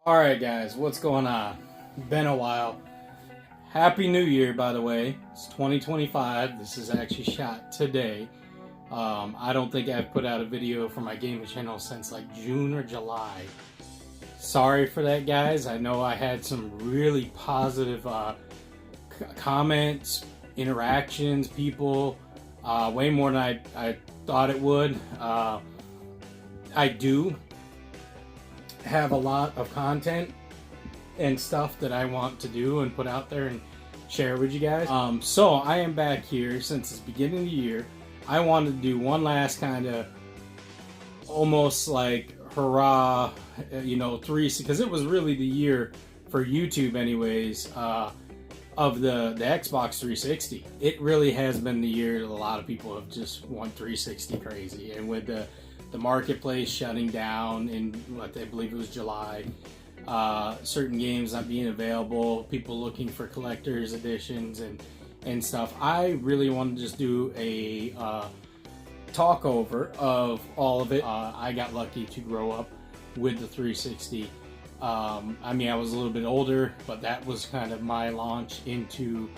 Alright guys, what's going on? Been a while. Happy New Year, by the way. It's 2025. This is actually shot today. I don't think I've put out a video for my gaming channel since like June or July. Sorry for that, guys. I know I had some really positive comments, interactions, people, way more than I thought it would. I do have a lot of content and stuff that I want to do and put out there and share with you guys. So I am back here since it's beginning of the year. I wanted to do one last kind of almost like hurrah, 360, because it was really the year for YouTube anyways, of the Xbox 360. It really has been the year that a lot of people have just went 360 crazy, and with the marketplace shutting down in what I believe it was July, certain games not being available, people looking for collector's editions and stuff. I really want to just do a talk over of all of it. I got lucky to grow up with the 360. I was a little bit older, but that was kind of my launch into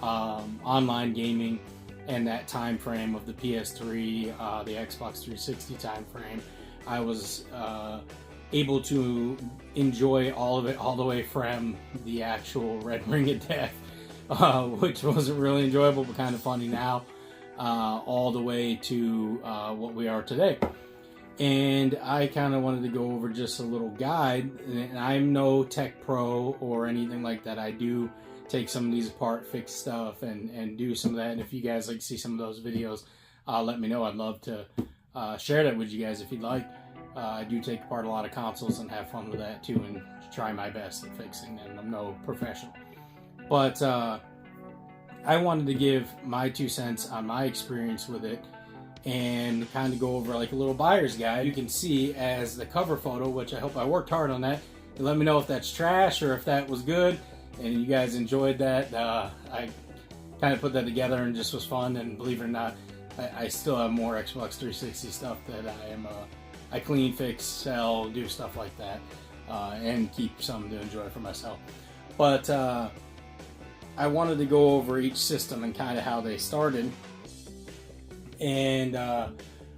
online gaming and that time frame of the PS3, the Xbox 360 time frame. I was able to enjoy all of it, all the way from the actual Red Ring of Death, which wasn't really enjoyable but kind of funny now, all the way to what we are today. And I kind of wanted to go over just a little guide, and I'm no tech pro or anything like that. I do take some of these apart, fix stuff, and do some of that. And if you guys like to see some of those videos, let me know. I'd love to share that with you guys if you'd like. I do take apart a lot of consoles and have fun with that too, and try my best at fixing them. I'm no professional. But I wanted to give my 2 cents on my experience with it and kind of go over like a little buyer's guide. You can see as the cover photo, which I hope I worked hard on that. And let me know if that's trash or if that was good and you guys enjoyed that. I kind of put that together and just was fun, and believe it or not, I still have more Xbox 360 stuff that I clean, fix, sell, do stuff like that, and keep some to enjoy for myself. But I wanted to go over each system and kind of how they started, and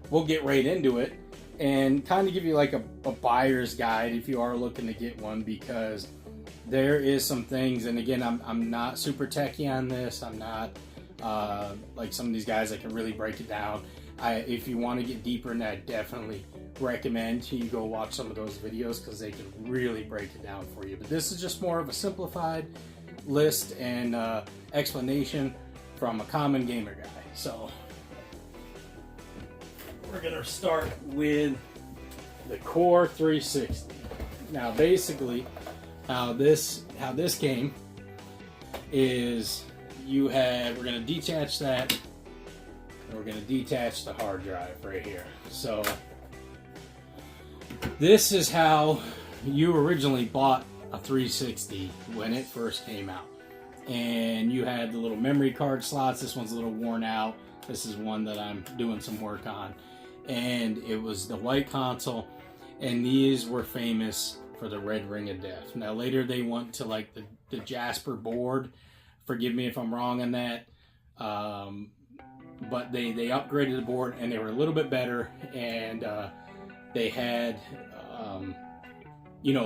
we'll get right into it and kind of give you like a buyer's guide if you are looking to get one, because there is some things, and again, I'm not super techy on this. I'm not like some of these guys that can really break it down. If you want to get deeper in that, definitely recommend you go watch some of those videos, because they can really break it down for you. But this is just more of a simplified list and explanation from a common gamer guy. So we're gonna start with the Core 360. Now, basically, how this came is we're going to detach that, and we're going to detach the hard drive right here. So this is how you originally bought a 360 when it first came out, and you had the little memory card slots. This one's a little worn out. This is one that I'm doing some work on, and it was the white console, and these were famous for the Red Ring of Death. Now later they went to like the Jasper board. Forgive me if I'm wrong on that, but they upgraded the board and they were a little bit better, and they had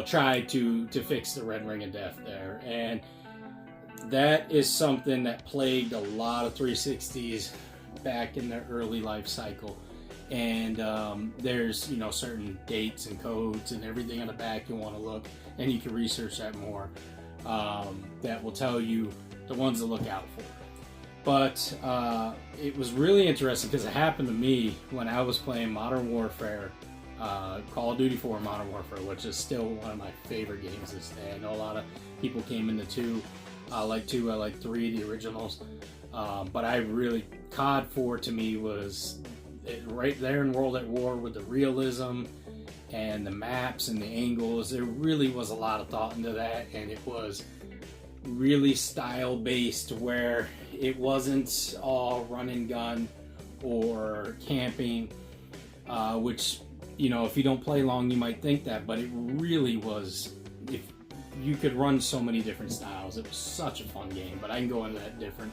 tried to fix the Red Ring of Death there, and that is something that plagued a lot of 360s back in their early life cycle. And there's certain dates and codes and everything on the back you want to look, and you can research that more. That will tell you the ones to look out for. But it was really interesting because it happened to me when I was playing Modern Warfare, Call of Duty 4 Modern Warfare, which is still one of my favorite games this day. I know a lot of people came into 2. I like 2, I like 3, the originals. But I really, COD 4 to me was right there in World at War with the realism and the maps and the angles. There really was a lot of thought into that, and it was really style based, where it wasn't all run and gun or camping, which if you don't play long you might think that, but it really was if you could run so many different styles. It was such a fun game, but I can go into that different.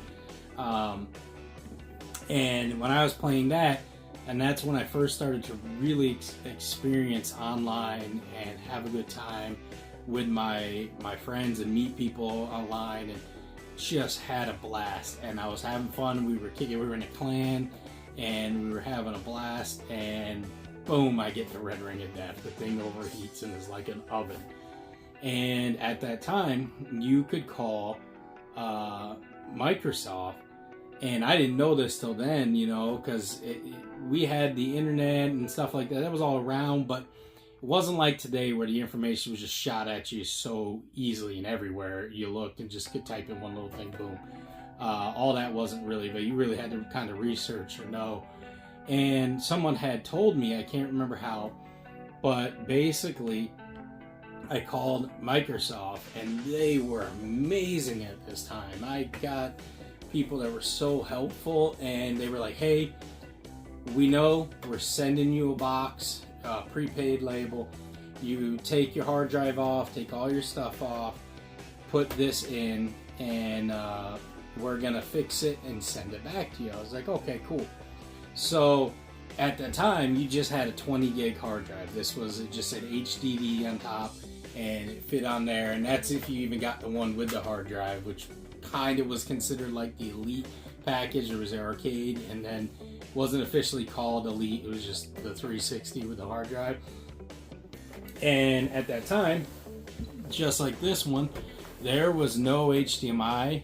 And when I was playing that, and that's when I first started to really experience online and have a good time with my friends and meet people online, and just had a blast. And I was having fun. We were kicking. We were in a clan, and we were having a blast. And boom, I get the red ring of death. The thing overheats and is like an oven. And at that time, you could call Microsoft. And I didn't know this till then, you know, because we had the internet and stuff like that. That was all around, but it wasn't like today where the information was just shot at you so easily and everywhere you looked and just could type in one little thing, boom. All that wasn't really, but you really had to kind of research or know. And someone had told me, I can't remember how, but basically I called Microsoft and they were amazing at this time. I got people that were so helpful, and they were like, hey, we know we're sending you a box, prepaid label. You take your hard drive off, take all your stuff off, put this in, and we're gonna fix it and send it back to you. I was like, okay, cool. So at the time, you just had a 20 gig hard drive. This was, it just said HDD on top, and it fit on there, and that's if you even got the one with the hard drive, which kind of was considered like the Elite package. There was the Arcade, and then wasn't officially called Elite. It was just the 360 with the hard drive. And at that time, just like this one, there was no HDMI.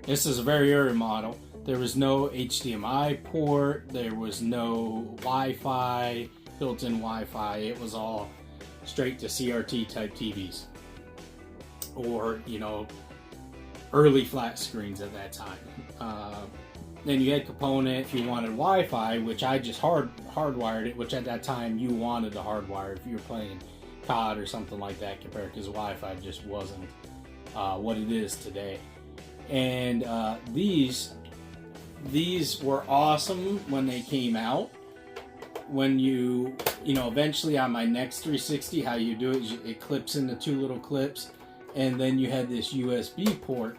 This is a very early model. There was no HDMI port. There was no Wi-Fi, built-in Wi-Fi. It was all straight to CRT type TVs, or, you know, early flat screens at that time. Then you had component if you wanted Wi-Fi, which I just hardwired it, which at that time you wanted to hardwire if you were playing COD or something like that, compared because Wi-Fi just wasn't what it is today. And these were awesome when they came out. When you know, eventually on my next 360, how you do it, it clips into two little clips, and then you had this USB port.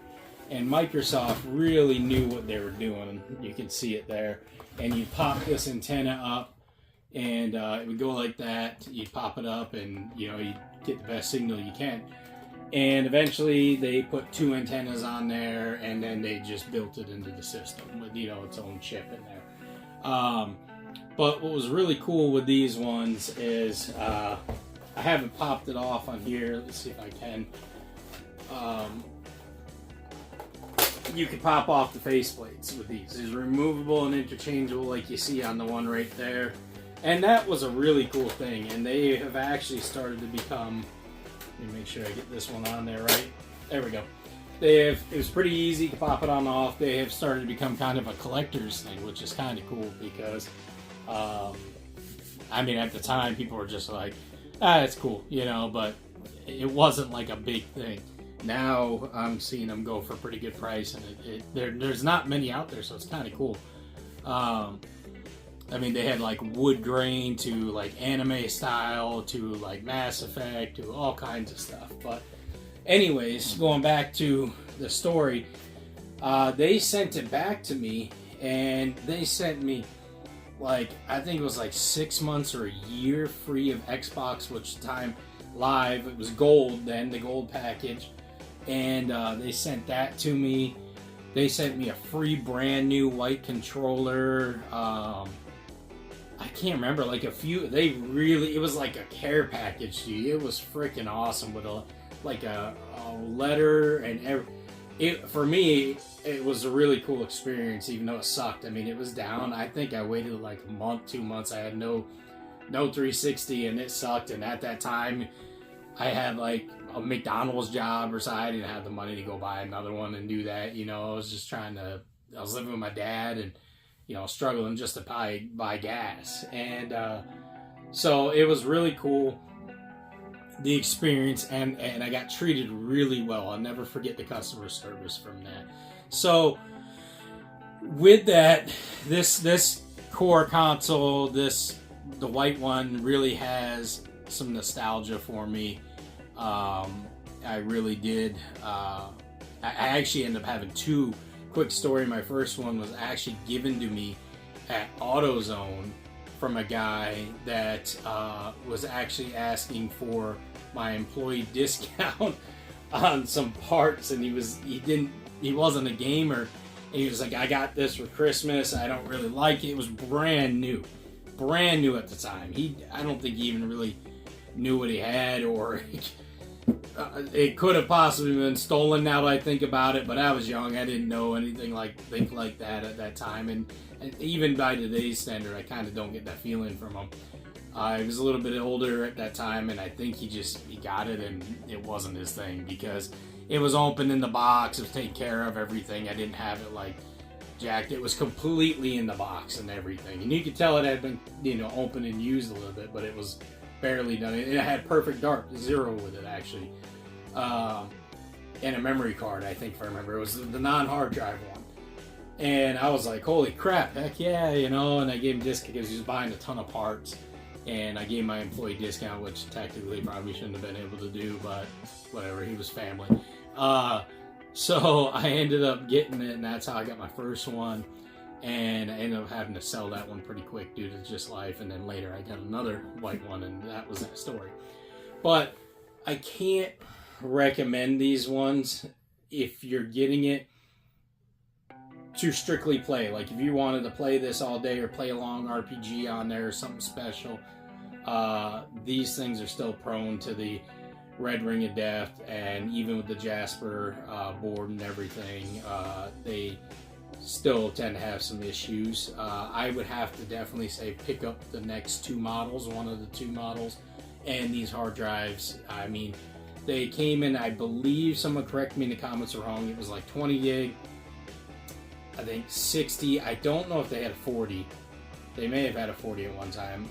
And Microsoft really knew what they were doing. You can see it there. And you pop this antenna up, and it would go like that. You'd pop it up, and, you know, you'd get the best signal you can. And eventually they put two antennas on there, and then they just built it into the system with, you know, its own chip in there. But what was really cool with these ones is, I haven't popped it off on here. Let's see if I can. You can pop off the faceplates with these. It's removable and interchangeable, like you see on the one right there. And that was a really cool thing. And they have actually started to become, let me make sure I get this one on there right. There we go. It was pretty easy to pop it on and off. They have started to become kind of a collector's thing, which is kind of cool because, I mean, at the time, people were just like, it's cool, you know, but it wasn't like a big thing. Now I'm seeing them go for a pretty good price, and there's not many out there, so it's kind of cool. I mean, they had like wood grain to like anime style to like Mass Effect to all kinds of stuff. But anyways, going back to the story, they sent it back to me, and they sent me like, I think it was like 6 months or a year free of Xbox, which time Live, it was gold then, the gold package. And they sent that to me. They sent me a free brand new white controller. I can't remember, like a few, it was like a care package, dude. It was freaking awesome with a letter and for me, it was a really cool experience, even though it sucked. I mean, it was down. I think I waited like a month, 2 months. I had no 360, and it sucked. And at that time, I had like a McDonald's job or something. I didn't have the money to go buy another one and do that. You know, I was just I was living with my dad and, you know, struggling just to buy gas. And so it was really cool, the experience, and I got treated really well. I'll never forget the customer service from that. So with that, this core console, the white one, really has some nostalgia for me. I really did. I actually ended up having two. Quick story, my first one was actually given to me at AutoZone from a guy that was actually asking for my employee discount on some parts, and he wasn't a gamer, and he was like, I got this for Christmas, I don't really like it. It was brand new at the time. I don't think he even really knew what he had, or it could have possibly been stolen now that I think about it, but I was young. I didn't know anything like that at that time, and even by today's standard, I kind of don't get that feeling from him. He was a little bit older at that time, and I think he got it, and it wasn't his thing, because it was open in the box, it was taken care of, everything. I didn't have it like jacked. It was completely in the box and everything, and you could tell it had been, open and used a little bit, but it was barely done. It had perfect dark zero with it, actually, and a memory card, I think, if I remember. It was the non-hard drive one, and I was like, holy crap, heck yeah, and I gave him discount because he was buying a ton of parts, and I gave my employee discount, which technically probably shouldn't have been able to do, but whatever, he was family. So I ended up getting it, and that's how I got my first one. And I ended up having to sell that one pretty quick due to just life. And then later I got another white one, and that was that story. But I can't recommend these ones if you're getting it to strictly play. Like if you wanted to play this all day or play a long RPG on there or something special, these things are still prone to the red ring of death. And even with the Jasper board and everything, they still tend to have some issues. I would have to definitely say pick up the next two models, one of the two models, and these hard drives. I mean, they came in, I believe, someone correct me in the comments are wrong, it was like 20 gig, I think 60, I don't know if they had a 40, they may have had a 40 at one time.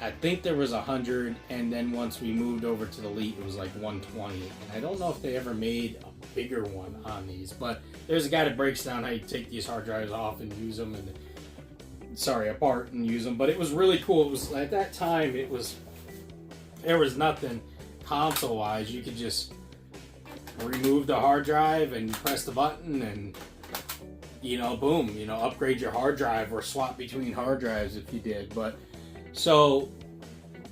I think there was 100, and then once we moved over to the Elite, it was like 120. And I don't know if they ever made a bigger one on these, but there's a guy that breaks down how you take these hard drives off and use them, apart and use them. But it was really cool. It was at that time, there was nothing console-wise. You could just remove the hard drive and press the button, and boom, upgrade your hard drive or swap between hard drives if you did. But so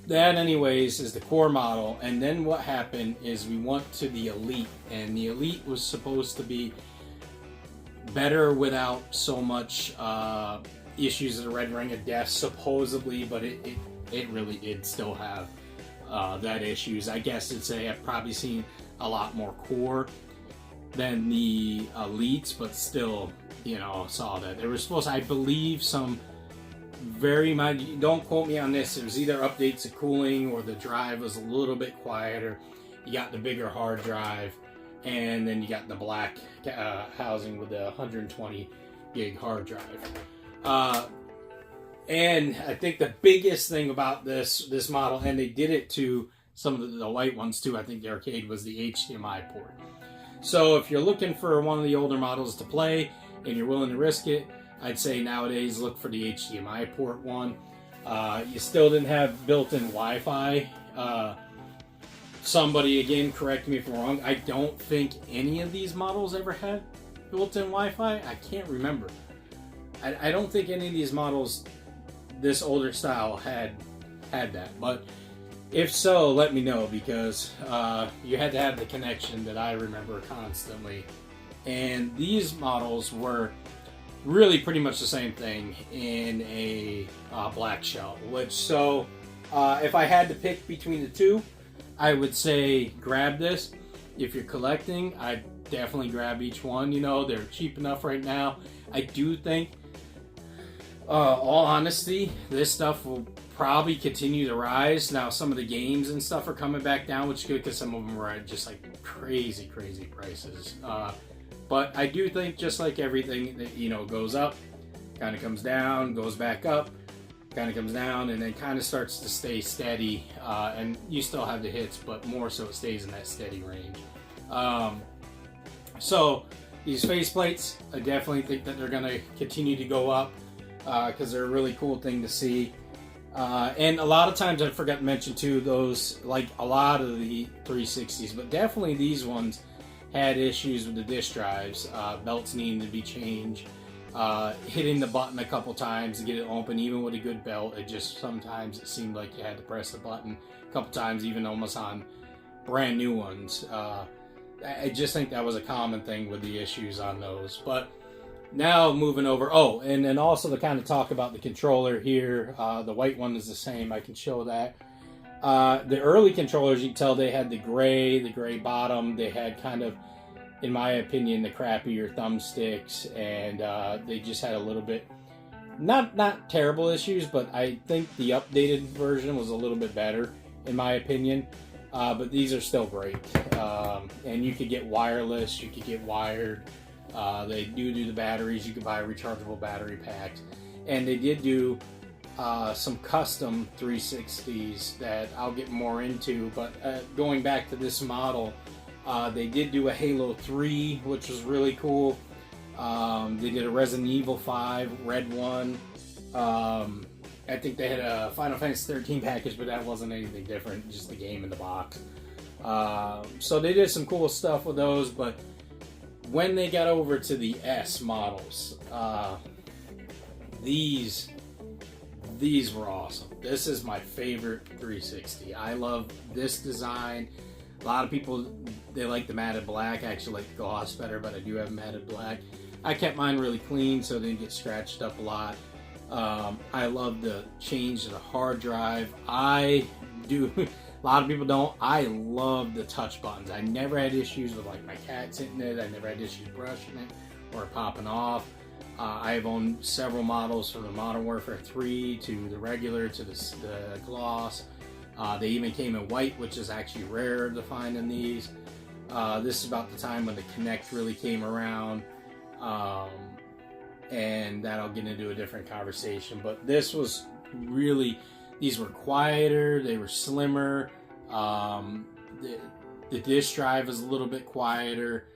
that anyways is the core model, and then what happened is we went to the Elite, and the Elite was supposed to be better without so much issues of the red ring of death, supposedly, but it really did still have that issues. I guess I'd say I've probably seen a lot more core than the Elites, but still, saw that there was supposed to, I believe, some very mild, don't quote me on this, it was either updates to cooling or the drive was a little bit quieter. You got the bigger hard drive, and then you got the black housing with the 120 gig hard drive. And I think the biggest thing about this model, and they did it to some of the white ones too, I think the arcade, was the HDMI port. So if you're looking for one of the older models to play and you're willing to risk it, I'd say nowadays look for the HDMI port one. You still didn't have built-in Wi-Fi. Somebody, again, correct me if I'm wrong, I don't think any of these models ever had built-in Wi-Fi. I can't remember. I don't think any of these models, this older style, had that. But if so, let me know, because you had to have the connection that I remember constantly. And these models were really pretty much the same thing in a black shell. If I had to pick between the two, I would say grab this. If you're collecting, I'd definitely grab each one. They're cheap enough right now. I do think, all honesty, this stuff will probably continue to rise. Now, some of the games and stuff are coming back down, which is good because some of them are at just like crazy prices. But I do think, just like everything that goes up, kind of comes down, goes back up, kind of comes down, and then kind of starts to stay steady. And you still have the hits, but more so it stays in that steady range. So these faceplates, I definitely think that they're going to continue to go up because they're a really cool thing to see. And a lot of times I forgot to mention too, those, like a lot of the 360s, but definitely these ones had issues with the disk drives, belts needing to be changed, hitting the button a couple times to get it open. Even with a good belt, it just sometimes it seemed like you had to press the button a couple times, even almost on brand new ones. I just think that was a common thing with the issues on those. But now moving over, oh, and then also to kind of talk about the controller here, the white one is the same, I can show that. The early controllers, you can tell they had the gray bottom, they had kind of, in my opinion, the crappier thumbsticks, and they just had a little bit, not terrible issues, but I think the updated version was a little bit better, in my opinion. But these are still great, and you could get wireless, you could get wired. They do the batteries. You can buy rechargeable battery packs, and they did do some custom 360s that I'll get more into. But going back to this model, they did do a Halo 3, which was really cool. They did a Resident Evil 5 red one. I think they had a Final Fantasy 13 package, but that wasn't anything different, just the game in the box. So they did some cool stuff with those, but when they got over to the S models, these were awesome. This is my favorite 360. I love this design. A lot of people, they like the matted black. I actually like the gloss better, but I do have matted black. I kept mine really clean so it didn't get scratched up a lot. I love the change to the hard drive. I do. A lot of people don't. I love the touch buttons. I never had issues with like my cats hitting it. I never had issues brushing it or popping off. I have owned several models from the Modern Warfare 3 to the regular to the gloss. They even came in white, which is actually rare to find in these. This is about the time when the Kinect really came around. And that I'll get into a different conversation. But this was really, these were quieter, they were slimmer. The disk drive is a little bit quieter.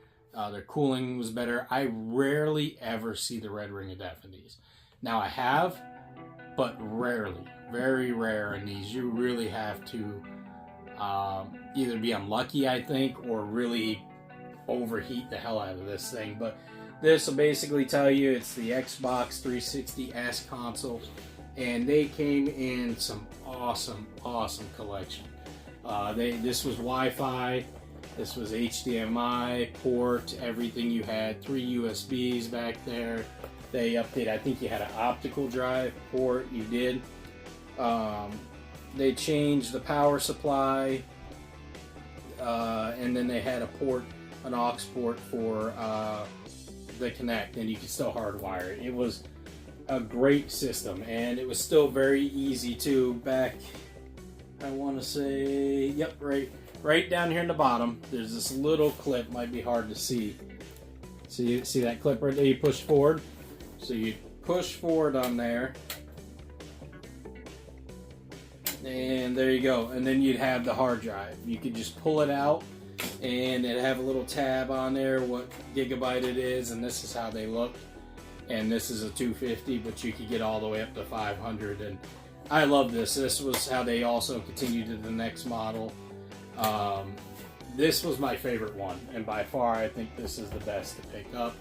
Their cooling was better. I rarely ever see the red ring of death in these. Now I have, but rarely, very rare in these. You really have to either be unlucky, I think, or really overheat the hell out of this thing. But this will basically tell you it's the Xbox 360S console, and they came in some awesome collection. This was Wi-Fi, this was HDMI port, everything you had, 3 USBs back there. They updated, I think you had an optical drive port, you did. They changed the power supply, and then they had a port, an aux port for the Kinect, and you could still hardwire it. It was a great system, and it was still very easy too. Back, I want to say, yep, right down here in the bottom, there's this little clip, might be hard to see. So you see that clip right there, you push forward. So you push forward on there, and there you go. And then you'd have the hard drive. You could just pull it out, and it'd have a little tab on there, what gigabyte it is, and this is how they look. And this is a 250, but you could get all the way up to 500. And I love this. This was how they also continued to the next model. This was my favorite one, and by far I think this is the best to pick up.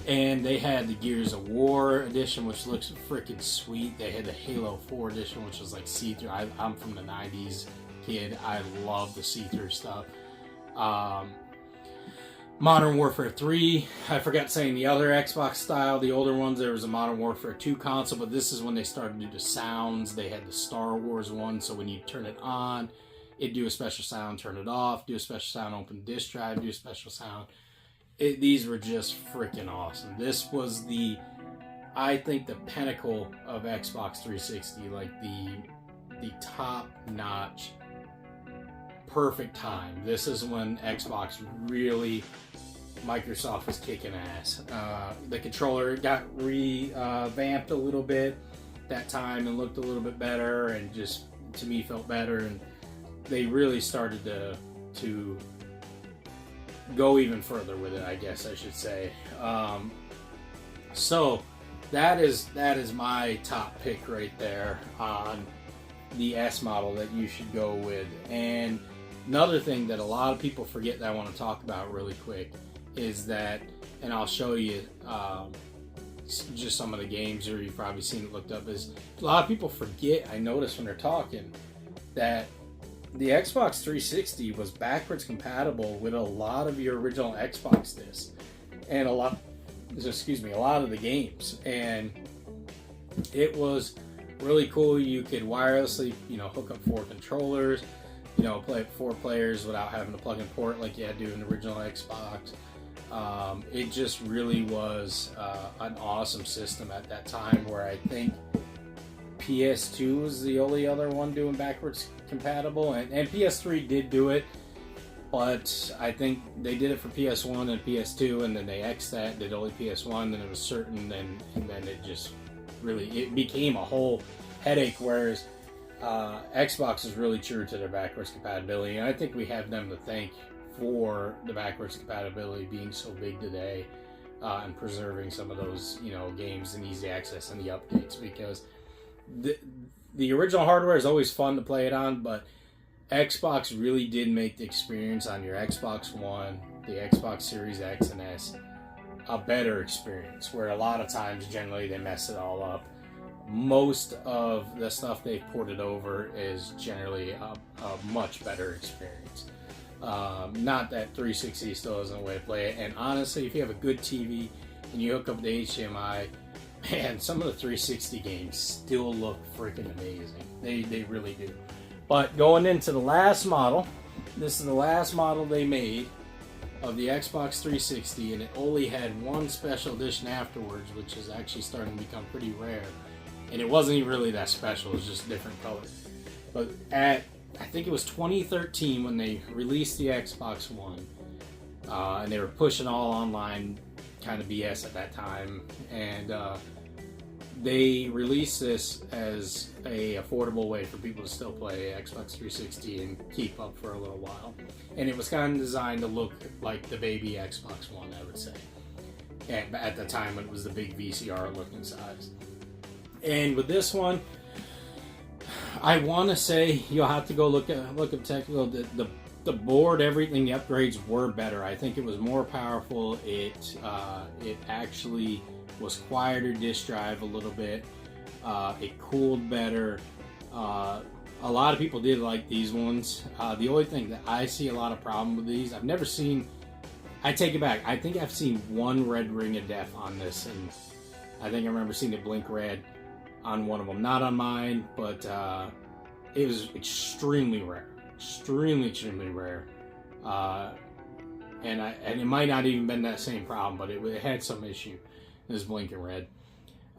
And they had the Gears of War edition, which looks freaking sweet. They had the Halo 4 edition, which was like see-through. I'm from the 90s kid. I love the see-through stuff. Modern Warfare 3, I forgot saying the other Xbox style, the older ones, there was a Modern Warfare 2 console, but this is when they started to do the sounds. They had the Star Wars one, so when you turn it on, it'd do a special sound, turn it off, do a special sound, open the disk drive, do a special sound. These were just freaking awesome. This was I think the pinnacle of Xbox 360, like the top-notch, perfect time. This is when Xbox really, Microsoft was kicking ass. The controller got revamped a little bit that time and looked a little bit better, and just, to me, felt better. And they really started to go even further with it, I guess I should say. So that is my top pick right there on the S model that you should go with. And another thing that a lot of people forget that I want to talk about really quick is that, and I'll show you just some of the games, or you've probably seen it looked up, is a lot of people forget, I notice when they're talking, that the Xbox 360 was backwards compatible with a lot of your original Xbox discs and a lot of the games, and it was really cool. You could wirelessly, hook up 4 controllers, play 4 players without having to plug in port like you had to do in the original Xbox. It just really was an awesome system at that time, where I think PS2 was the only other one doing backwards compatible, and PS3 did do it, but I think they did it for PS1 and PS2, and then they X'd that, did only PS1, and it was certain, and then it became a whole headache, whereas Xbox is really true to their backwards compatibility, and I think we have them to thank for the backwards compatibility being so big today, and preserving some of those games and easy access and the updates, because the original hardware is always fun to play it on, but Xbox really did make the experience on your Xbox One, the Xbox Series X and S, a better experience, where a lot of times generally they mess it all up. Most of the stuff they've ported over is generally a much better experience. Not that 360 still isn't a way to play it, and honestly, if you have a good TV and you hook up the HDMI, man, some of the 360 games still look freaking amazing. They really do. But going into the last model, this is the last model they made of the Xbox 360, and it only had one special edition afterwards, which is actually starting to become pretty rare. And it wasn't even really that special, it was just different colors. But I think it was 2013 when they released the Xbox One, and they were pushing all online kind of BS at that time, and they released this as a affordable way for people to still play Xbox 360 and keep up for a little while. And it was kind of designed to look like the baby Xbox One, I would say, at the time when it was the big VCR looking size. And with this one, I want to say you'll have to go look up technical. The board, everything, the upgrades were better. I think it was more powerful. It actually was quieter disk drive a little bit. It cooled better. A lot of people did like these ones. The only thing that I see a lot of problem with these, I've never seen. I take it back. I think I've seen one red ring of death on this, and I think I remember seeing it blink red on one of them. Not on mine, but it was extremely rare. Extremely rare. And it might not even been that same problem, but it had some issue. It was blinking red.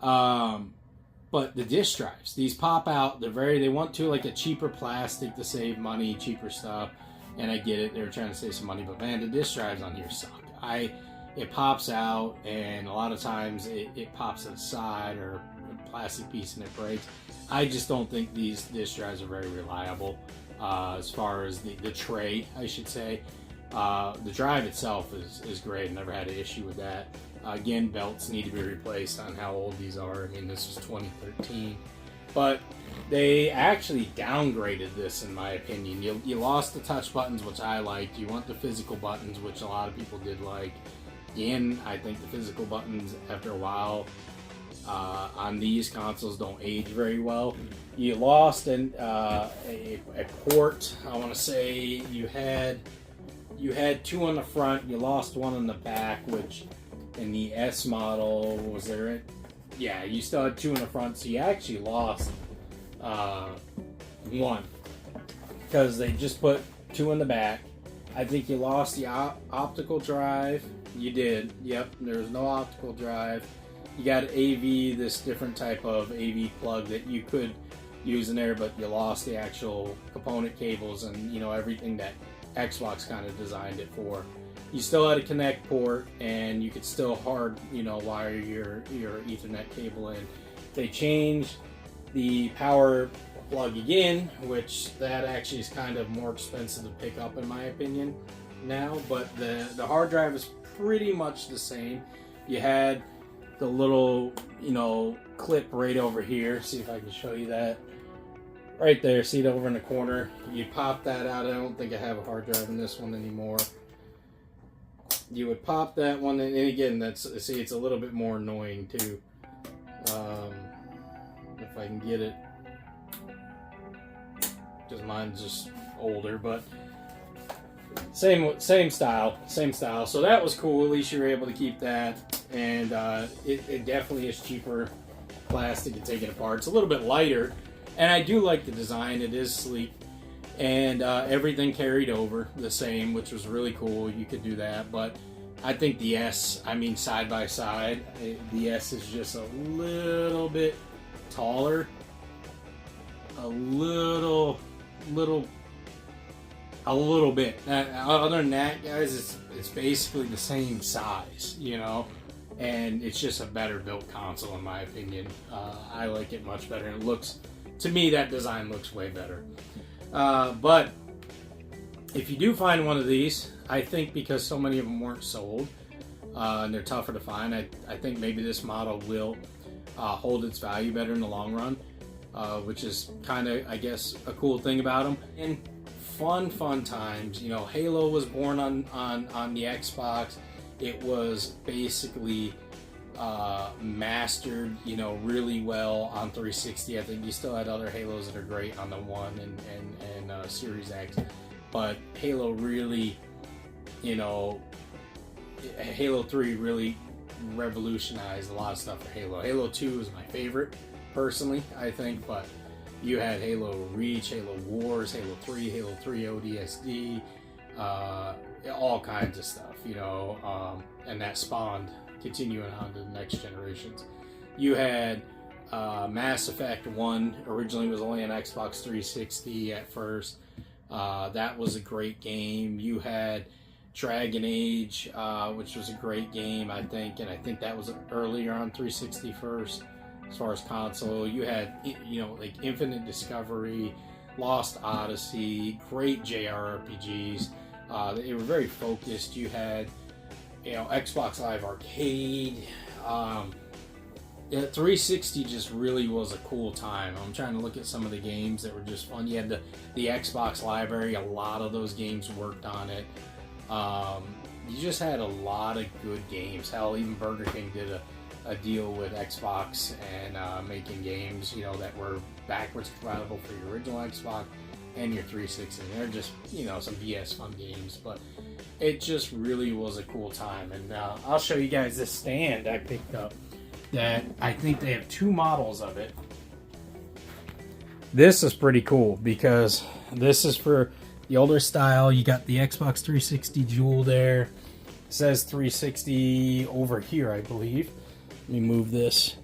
But the disk drives, these pop out. They want to like a cheaper plastic to save money, cheaper stuff. And I get it, they were trying to save some money, but man, the disk drives on here suck. It pops out, and a lot of times it pops to the side, or a plastic piece and it breaks. I just don't think these disk drives are very reliable as far as the tray, I should say. The drive itself is great. I never had an issue with that. Again, belts need to be replaced on how old these are. I mean, this was 2013. But they actually downgraded this, in my opinion. You lost the touch buttons, which I liked. You want the physical buttons, which a lot of people did like. Again, I think the physical buttons, after a while, on these consoles don't age very well. You lost a port. I want to say you had 2 on the front. You lost 1 on the back, which in the S model, was there it? Yeah, you still had 2 in the front, so you actually lost 1 because they just put 2 in the back. I think you lost the optical drive. You did. Yep, there was no optical drive. You got AV, this different type of AV plug that you could use in there, but you lost the actual component cables and everything that Xbox kind of designed it for. You still had a connect port, and you could still hard wire your Ethernet cable in. They changed the power plug again, which that actually is kind of more expensive to pick up, in my opinion, now. But the hard drive is pretty much the same. You had the little clip right over here. See if I can show you that. right there, see it over in the corner. You pop that out. I don't think I have a hard drive in this one anymore. You would pop that one, and again, see, it's a little bit more annoying too. If I can get it, because mine's just older, but same style. So that was cool. At least you were able to keep that, and it definitely is cheaper plastic to take it apart. It's a little bit lighter, and I do like the design. It is sleek, and everything carried over the same, which was really cool. You could do that, but I think the S, I mean, side by side, the S is just a little bit taller, a little bit. Other than that, guys, it's basically the same size, you know, and it's just a better built console in my opinion. I like it much better, and it looks, to me, that design looks way better. But if you do find one of these, I think because so many of them weren't sold and they're tougher to find, I think maybe this model will hold its value better in the long run, which is kind of, I guess, a cool thing about them. And fun times. You know, Halo was born on the Xbox. It was basically mastered, you know, really well on 360. I think you still had other Halos that are great on the One and Series X, but Halo really, you know, Halo 3 really revolutionized a lot of stuff for Halo. Halo 2 is my favorite, personally, I think, but you had Halo Reach, Halo Wars, Halo 3 ODST, all kinds of stuff, you know, and that spawned continuing on to the next generations. You had Mass Effect 1, originally was only on Xbox 360 at first. That was a great game. You had Dragon Age, which was a great game, I think, and I think that was earlier on 360 first, as far as console. You had, you know, like Infinite Discovery, Lost Odyssey, great JRPGs. They were very focused. You had, you know, Xbox Live Arcade. 360 just really was a cool time. I'm trying to look at some of the games that were just fun. You had the Xbox library. A lot of those games worked on it. You just had a lot of good games. Hell, even Burger King did a deal with Xbox and making games, you know, that were backwards compatible for your original Xbox and your 360. They're just, you know, some BS fun games, but it just really was a cool time. And I'll show you guys this stand I picked up that I think they have two models of it. This is pretty cool because this is for the older style. You got the Xbox 360 jewel there. It says 360 over here, I believe. Let me move this.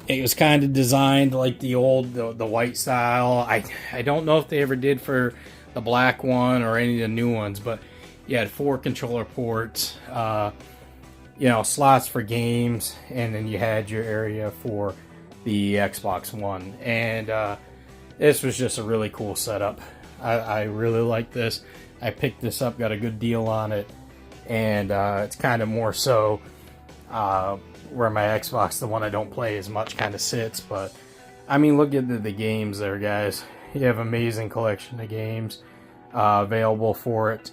It was kind of designed like the old, the white style. I don't know if they ever did for the black one or any of the new ones, but you had 4 controller ports, you know, slots for games, and then you had your area for the Xbox One. And this was just a really cool setup. I really like this. I picked this up, got a good deal on it, and it's kind of more so where my Xbox, the one I don't play as much, kind of sits. But I mean, look at the games there, guys. You have an amazing collection of games available for it.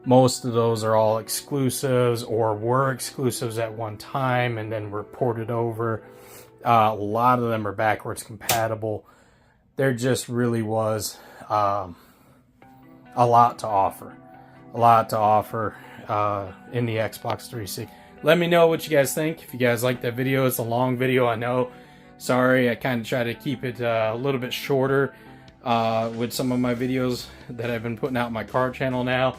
Most of those are all exclusives or were exclusives at one time and then were ported over. A lot of them are backwards compatible. There just really was a lot to offer. A lot to offer in the Xbox 360. Let me know what you guys think. If you guys like that video, it's a long video, I know. Sorry, I kind of try to keep it a little bit shorter with some of my videos that I've been putting out on my car channel now.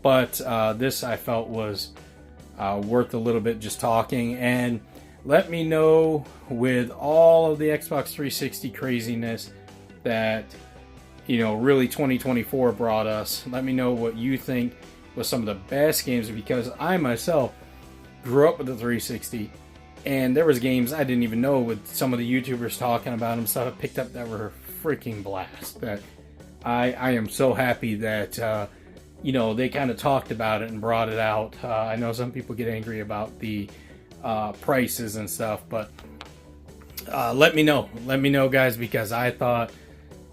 But this I felt was worth a little bit just talking. And let me know, with all of the Xbox 360 craziness that, you know, really 2024 brought us, let me know what you think was some of the best games, because I myself grew up with the 360 and there was games I didn't even know, with some of the YouTubers talking about them, stuff I picked up that were freaking blast. That I am so happy that you know, they kind of talked about it and brought it out. I know some people get angry about the prices and stuff, but let me know, guys, because I thought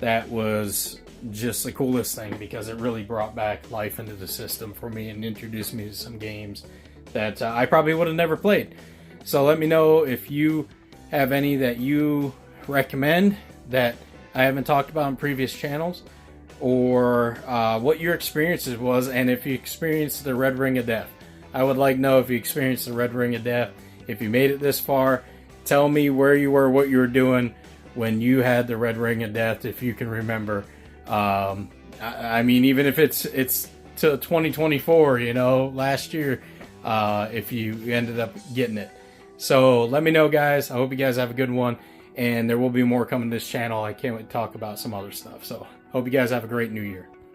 that was just the coolest thing, because it really brought back life into the system for me and introduced me to some games that I probably would have never played. So let me know if you have any that you recommend that I haven't talked about in previous channels, or what your experiences was, and if you experienced the Red Ring of Death. I would like to know if you experienced the Red Ring of Death. If you made it this far, tell me where you were, what you were doing when you had the Red Ring of Death, if you can remember. I mean, even if it's to 2024, you know, last year, if you ended up getting it. So let me know, guys. I hope you guys have a good one, and there will be more coming to this channel. I can't wait to talk about some other stuff. So hope you guys have a great new year.